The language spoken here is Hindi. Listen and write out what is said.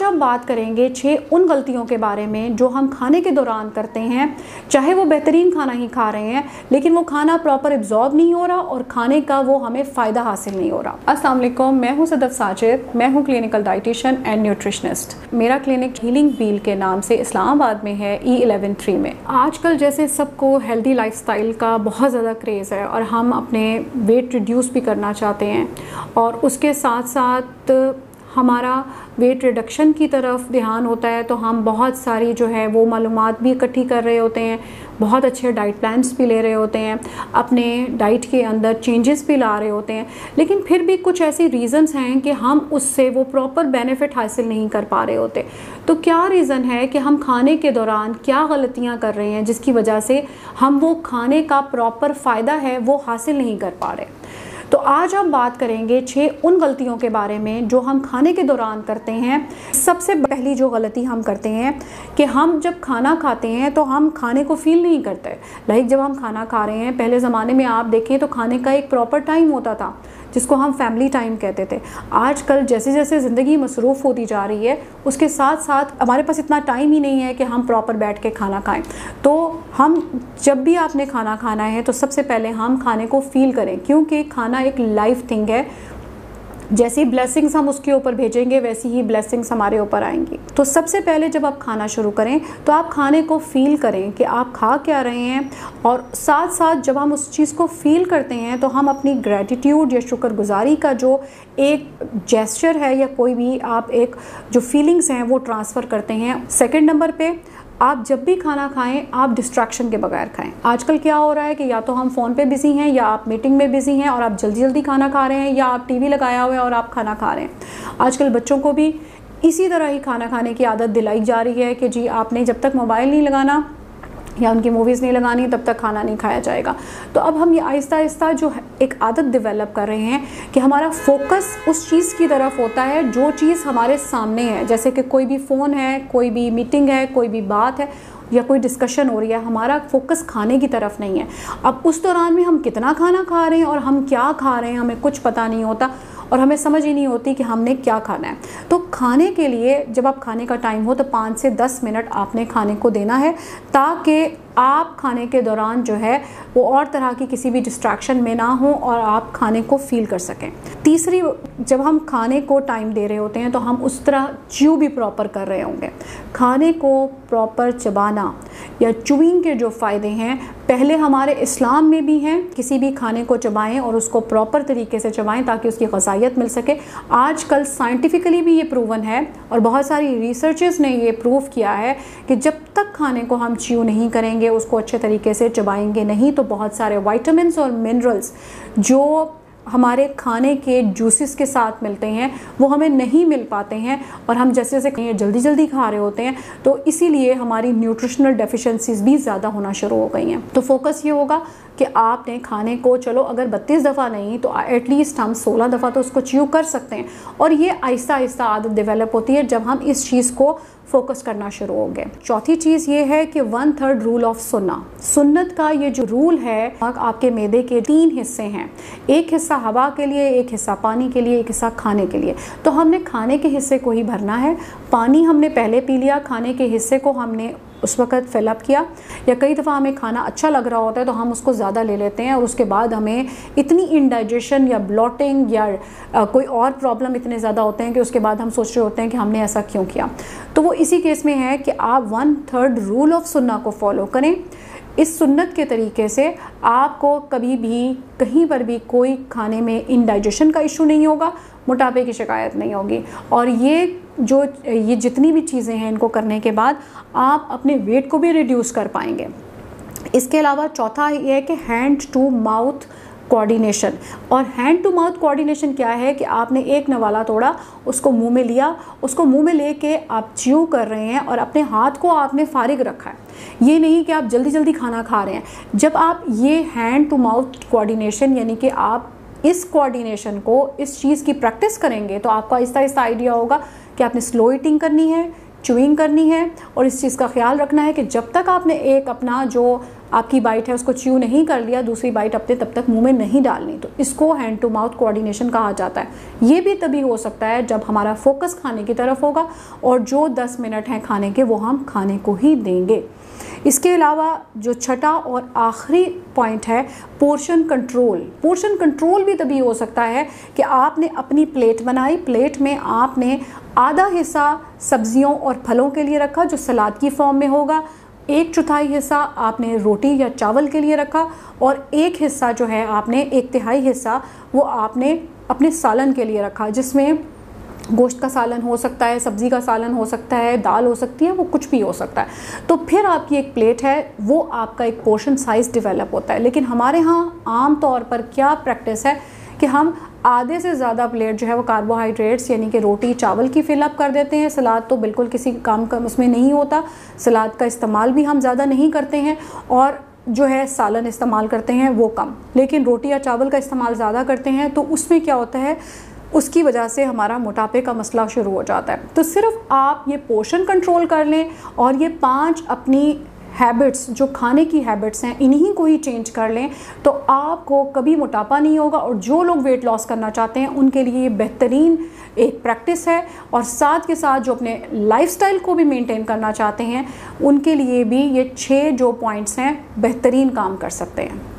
अब बात करेंगे 6 उन गलतियों के बारे में जो हम खाने के दौरान करते हैं। चाहे वो बेहतरीन खाना ही खा रहे हैं लेकिन वो खाना प्रॉपर एब्जॉर्ब नहीं हो रहा और खाने का वो हमें फ़ायदा हासिल नहीं हो रहा। अस्सलाम वालेकुम, मैं हूं सदफ साजिद, मैं हूं क्लिनिकल डाइटिशियन एंड न्यूट्रिशनिस्ट। मेरा क्लिनिक हीलिंग व्हील के नाम से इस्लामाबाद में है, E11 में। आजकल जैसे सबको हेल्दी लाइफस्टाइल का बहुत ज़्यादा क्रेज़ है और हम अपने वेट रिड्यूस भी करना चाहते हैं और उसके साथ साथ हमारा वेट रिडक्शन की तरफ ध्यान होता है, तो हम बहुत सारी जो है वो मालूमात भी इकट्ठी कर रहे होते हैं, बहुत अच्छे डाइट प्लान्स भी ले रहे होते हैं, अपने डाइट के अंदर चेंजेस भी ला रहे होते हैं, लेकिन फिर भी कुछ ऐसी रीज़न्स हैं कि हम उससे वो प्रॉपर बेनिफिट हासिल नहीं कर पा रहे होते। तो क्या रीज़न है कि हम खाने के दौरान क्या गलतियाँ कर रहे हैं जिसकी वजह से हम वो खाने का प्रॉपर फ़ायदा है वो हासिल नहीं कर पा रहे। तो आज हम बात करेंगे 6 उन गलतियों के बारे में जो हम खाने के दौरान करते हैं। सबसे पहली जो गलती हम करते हैं कि हम जब खाना खाते हैं तो हम खाने को फील नहीं करते। जब हम खाना खा रहे हैं, पहले ज़माने में आप देखें तो खाने का एक प्रॉपर टाइम होता था जिसको हम फैमिली टाइम कहते थे। आजकल जैसे जैसे ज़िंदगी मसरूफ़ होती जा रही है उसके साथ साथ हमारे पास इतना टाइम ही नहीं है कि हम प्रॉपर बैठ के खाना खाएं। तो हम जब भी आपने खाना खाना है तो सबसे पहले हम खाने को फ़ील करें, क्योंकि खाना एक लाइफ थिंग है। जैसी ब्लेसिंग्स हम उसके ऊपर भेजेंगे वैसी ही ब्लेसिंग्स हमारे ऊपर आएंगी। तो सबसे पहले जब आप खाना शुरू करें तो आप खाने को फ़ील करें कि आप खा क्या रहे हैं, और साथ साथ जब हम उस चीज़ को फ़ील करते हैं तो हम अपनी ग्रैटिट्यूड या शुक्रगुजारी का जो एक जेस्चर है या कोई भी आप एक जो फीलिंग्स हैं वो ट्रांसफ़र करते हैं। सेकेंड नंबर पे, आप जब भी खाना खाएं आप डिस्ट्रैक्शन के बगैर खाएं। आजकल क्या हो रहा है कि या तो हम फ़ोन पे बिज़ी हैं या आप मीटिंग में बिज़ी हैं और आप जल्दी जल्दी खाना खा रहे हैं, या आप टीवी लगाया हुआ है और आप खाना खा रहे हैं। आजकल बच्चों को भी इसी तरह ही खाना खाने की आदत दिलाई जा रही है कि जी आपने जब तक मोबाइल नहीं लगाना या उनकी मूवीज़ नहीं लगानी तब तक खाना नहीं खाया जाएगा। तो अब हम ये आहिस्ता आहिस्ता जो एक आदत डेवलप कर रहे हैं कि हमारा फोकस उस चीज़ की तरफ होता है जो चीज़ हमारे सामने है। जैसे कि कोई भी फ़ोन है, कोई भी मीटिंग है, कोई भी बात है या कोई डिस्कशन हो रही है, हमारा फोकस खाने की तरफ नहीं है। अब उस दौरान में हम कितना खाना खा रहे हैं और हम क्या खा रहे हैं हमें कुछ पता नहीं होता और हमें समझ ही नहीं होती कि हमने क्या खाना है। तो खाने के लिए जब आप खाने का टाइम हो तो 5 से 10 मिनट आपने खाने को देना है, ताकि आप खाने के दौरान जो है वो और तरह की किसी भी डिस्ट्रैक्शन में ना हो और आप खाने को फील कर सकें। तीसरी, जब हम खाने को टाइम दे रहे होते हैं तो हम उस तरह च्यू भी प्रॉपर कर रहे होंगे। खाने को प्रॉपर चबाना या च्यूइंग के जो फ़ायदे हैं पहले हमारे इस्लाम में भी हैं। किसी भी खाने को चबाएं और उसको प्रॉपर तरीके से चबाएं ताकि उसकी ग़ज़ाइयत मिल सके। आजकल साइंटिफिकली भी ये प्रूवन है और बहुत सारी रिसर्चर्स ने ये प्रूव किया है कि जब तक खाने को हम च्यू नहीं करेंगे, उसको अच्छे तरीके से चबाएंगे नहीं, तो बहुत सारे विटामिन्स और मिनरल्स जो हमारे खाने के जूसेस के साथ मिलते हैं वो हमें नहीं मिल पाते हैं और हम जैसे जैसे जल्दी जल्दी खा रहे होते हैं तो इसीलिए हमारी न्यूट्रिशनल डेफिशिएंसीज भी ज़्यादा होना शुरू हो गई हैं। तो फोकस ये होगा कि आपने खाने को, चलो अगर 32 दफ़ा नहीं तो एटलीस्ट हम 16 दफ़ा तो उसको च्यू कर सकते हैं, और ये आहिस्ता आहिस्ता आदत डेवलप होती है जब हम इस चीज़ को फोकस करना शुरू हो गए। चौथी चीज़ ये है कि 1/3 रूल ऑफ सुन्नत का ये जो रूल है, आपके मैदे के 3 हिस्से हैं, एक हिस्सा हवा के लिए, एक हिस्सा पानी के लिए, एक हिस्सा खाने के लिए। तो हमने खाने के हिस्से को ही भरना है। पानी हमने पहले पी लिया, खाने के हिस्से को हमने उस वक़्त फिलअप किया। या कई दफ़ा हमें खाना अच्छा लग रहा होता है तो हम उसको ज़्यादा ले लेते हैं और उसके बाद हमें इतनी इंडाइजेशन या ब्लॉटिंग या कोई और प्रॉब्लम इतने ज़्यादा होते हैं कि उसके बाद हम सोच रहे होते हैं कि हमने ऐसा क्यों किया। तो वो इसी केस में है कि आप 1/3 रूल ऑफ सुन्ना को फॉलो करें। इस सुन्नत के तरीके से आपको कभी भी कहीं पर भी कोई खाने में इंडाइजेशन का इशू नहीं होगा, मोटापे की शिकायत नहीं होगी, और ये जितनी भी चीज़ें हैं इनको करने के बाद आप अपने वेट को भी रिड्यूस कर पाएंगे। इसके अलावा चौथा ये है कि हैंड टू माउथ कोऑर्डिनेशन। और हैंड टू माउथ कोऑर्डिनेशन क्या है कि आपने एक नवाला तोड़ा, उसको मुंह में लिया, उसको मुंह में लेके आप च्यू कर रहे हैं और अपने हाथ को आपने फारिग रखा है। ये नहीं कि आप जल्दी जल्दी खाना खा रहे हैं। जब आप ये हैंड टू माउथ कोऑर्डिनेशन यानी कि आप इस कोऑर्डिनेशन को, इस चीज़ की प्रैक्टिस करेंगे तो आपको आहिस्ता आहिस्ता आइडिया होगा कि आपने स्लो ईटिंग करनी है, च्यूइंग करनी है और इस चीज़ का ख्याल रखना है कि जब तक आपने एक अपना जो आपकी बाइट है उसको च्यू नहीं कर लिया, दूसरी बाइट अपने तब तक मुंह में नहीं डालनी। तो इसको हैंड टू माउथ कोऑर्डिनेशन कहा जाता है। ये भी तभी हो सकता है जब हमारा फोकस खाने की तरफ होगा और जो 10 मिनट हैं खाने के वो हम खाने को ही देंगे। इसके अलावा जो छठा और आखिरी पॉइंट है पोर्शन कंट्रोल। पोर्शन कंट्रोल भी तभी हो सकता है कि आपने अपनी प्लेट बनाई, प्लेट में आपने आधा हिस्सा सब्जियों और फलों के लिए रखा जो सलाद की फॉर्म में होगा, 1/4 हिस्सा आपने रोटी या चावल के लिए रखा और एक हिस्सा जो है आपने 1/3 हिस्सा वो आपने अपने सालन के लिए रखा, जिसमें गोश्त का सालन हो सकता है, सब्ज़ी का सालन हो सकता है, दाल हो सकती है, वो कुछ भी हो सकता है। तो फिर आपकी एक प्लेट है वो आपका एक पोर्शन साइज़ डेवलप होता है। लेकिन हमारे यहाँ आम तौर पर क्या प्रैक्टिस है कि हम आधे से ज़्यादा प्लेट जो है वो कार्बोहाइड्रेट्स यानी कि रोटी चावल की फिलअप कर देते हैं। सलाद तो बिल्कुल किसी काम का उसमें नहीं होता, सलाद का इस्तेमाल भी हम ज़्यादा नहीं करते हैं और जो है सालन इस्तेमाल करते हैं वो कम, लेकिन रोटी या चावल का इस्तेमाल ज़्यादा करते हैं। तो उसमें क्या होता है, उसकी वजह से हमारा मोटापे का मसला शुरू हो जाता है। तो सिर्फ आप ये पोर्शन कंट्रोल कर लें और ये 5 अपनी हैबिट्स जो खाने की हैबिट्स हैं इन्हीं को ही चेंज कर लें तो आपको कभी मोटापा नहीं होगा। और जो लोग वेट लॉस करना चाहते हैं उनके लिए ये बेहतरीन एक प्रैक्टिस है और साथ के साथ जो अपने लाइफस्टाइल को भी मेंटेन करना चाहते हैं उनके लिए भी ये 6 जो पॉइंट्स हैं बेहतरीन काम कर सकते हैं।